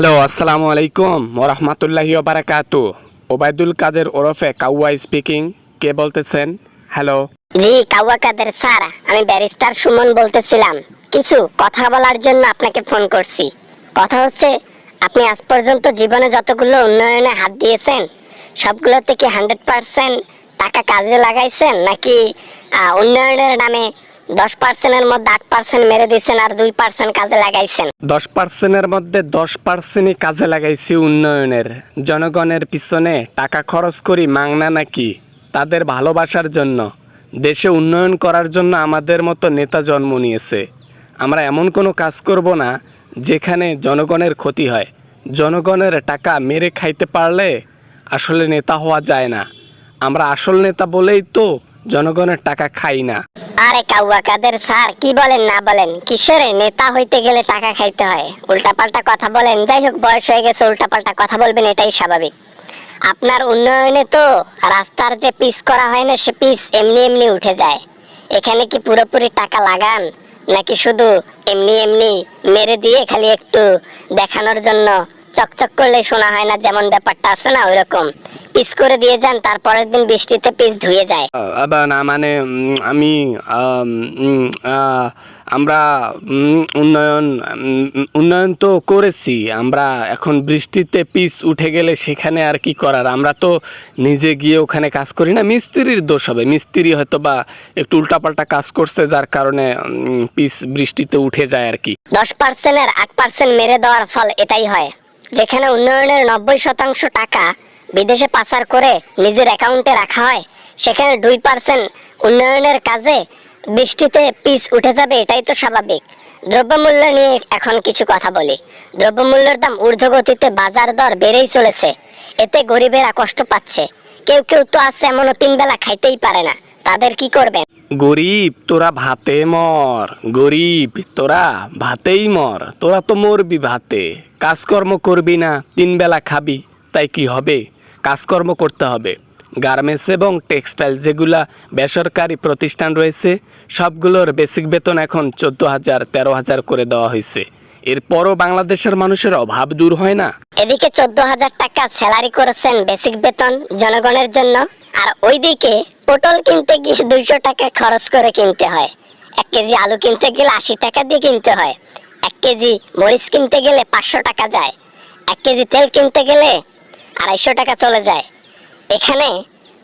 Hello, আসসালামু আলাইকুম ওয়া রাহমাতুল্লাহি ওয়া বারাকাতু। ওবায়দুল কাদের ওরফে কাউয়া স্পিকিং। কে বলতেছেন? হ্যালো। জি কাউয়া কাদের স্যার, আমি ব্যারিস্টার সুমন বলতেছিলাম। কিছু কথা বলার জন্য আপনাকে ফোন করছি। কথা হচ্ছে, আপনি আজ পর্যন্ত জীবনে যতগুলো উন্নয়নে হাত দিয়েছেন সবগুলোতে কি 100% টাকা কাজে লাগাইছেন, নাকি উন্নয়নের নামে 10%-এর মধ্যে 8% মেরে দিয়েছেন আর 2% কাজে লাগাইছেন? 10%-এর মধ্যে 10%ই কাজে লাগাইছি উন্নয়নের। জনগণের পিছনে টাকা খরচ করি মাংনা নাকি? তাদের ভালোবাসার জন্য, দেশে উন্নয়ন করার জন্য আমাদের মতো নেতা জন্ম নিয়েছে। আমরা এমন কোনো কাজ করব না যেখানে জনগণের ক্ষতি হয়। জনগণের টাকা মেরে খাইতে পারলে আসলে নেতা হওয়া যায় না। আমরা আসল নেতা বলেই তো জনগণের টাকা খাই না। আরে কাউয়া কাদের স্যার, কি বলেন না বলেন, কিশোরে নেতা হইতে গেলে টাকা খাইতে হয়? উল্টাপাল্টা কথা বলেন। যাই হোক, বয়স হয়ে গেছে, উল্টাপাল্টা কথা বলবেন, এটাই স্বাভাবিক। আপনার উন্নয়নে তো রাস্তার যে পিচ করা হয় না, সে পিচ এমনি এমনি উঠে যায়। এখানে কি পুরোপুরি টাকা লাগান, নাকি শুধু এমনি এমনি মেরে দিয়ে খালি একটু দেখানোর জন্য চকচক করলে শোনা হয় না, যেমন ব্যাপারটা আছে না ওইরকম পিচ করে দিয়ে যান, তারপরের দিন বৃষ্টিতে পিচ ধুয়ে যায়? আবার না মানে আমি আমরা উন্নয়ন তো করেছি। আমরা এখন বৃষ্টিতে পিচ উঠে গেলে সেখানে আর কি করার? আমরা তো নিজে গিয়ে ওখানে কাজ করি না। মিস্ত্রির দোষ হবে। মিস্ত্রি হয়তো বা একটু উল্টাপাল্টা কাজ করছে, যার কারণে পিচ বৃষ্টিতে উঠে যায় আর কি। 10%-এর 8% মেরে দেওয়ার ফল এটাই হয়। যেখানে উন্নয়নের 90% টাকা বিদেশে পাচার করে নিজের অ্যাকাউন্টে রাখা হয়, সেখানে 2% উন্নয়নের কাজে বৃষ্টিতে পিচ উঠে যাবে, এটাই তো স্বাভাবিক। দ্রব্যমূল্য নিয়ে এখন কিছু কথা বলি। দ্রব্যমূল্যের দাম ঊর্ধ্বগতিতে, বাজার দর বেড়েই চলেছে। এতে গরিবেরা কষ্ট পাচ্ছে। কেউ কেউ তো আছে এমনও 3 বেলা খাইতেই পারে না। তাদের কি করবেন? গরিব তোরা ভাতে মর, গরিব তোরা ভাতেই মর। তোরা তো মরবি ভাতে, কাজকর্ম করবি না, 3 বেলা খাবি, তাই কি হবে? কাজকর্ম করতে হবে। গার্মেন্টস এবং টেক্সটাইল যেগুলা বেসরকারি প্রতিষ্ঠান রয়েছে, সবগুলোর বেসিক বেতন এখন 14,000 13,000 করে দেওয়া হয়েছে। এরপরও বাংলাদেশের মানুষের অভাব দূর হয় না। এদিকে 14,000 টাকা স্যালারি করেছেন বেসিক বেতন জনগণের জন্য, আর ওইদিকে পটল কিনতে গিয়ে 200 টাকা খরচ করে কিনতে হয়। 1 কেজি আলু কিনতে গেলে 80 টাকা দিয়ে কিনতে হয়। 1 কেজি মরিচ কিনতে গেলে 500 টাকা যায়। 1 কেজি তেল কিনতে গেলে 250 টাকা চলে যায়। এখানে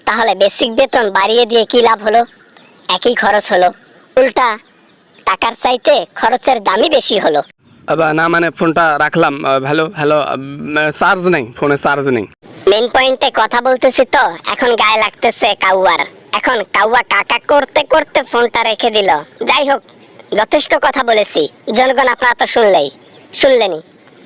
তাহলে বেসিক বেতন বাড়িয়ে দিয়ে কি লাভ হলো? একই খরচ হলো, উল্টা টাকার চাইতে খরচের দামই বেশি হলো। আবার না মানে ফোনটা রাখলাম। হ্যালো হ্যালো, চার্জ নেই, ফোনে চার্জ নেই। মেন পয়েন্টে কথা বলতেছি তো, এখন গায়ে লাগতেছে কাউয়ার। এখন কাউয়া কাকা করতে করতে ফোনটা রেখে দিল। যাই হোক, যথেষ্ট কথা বলেছি, জনগণ আপনারা তো শুনলেনি।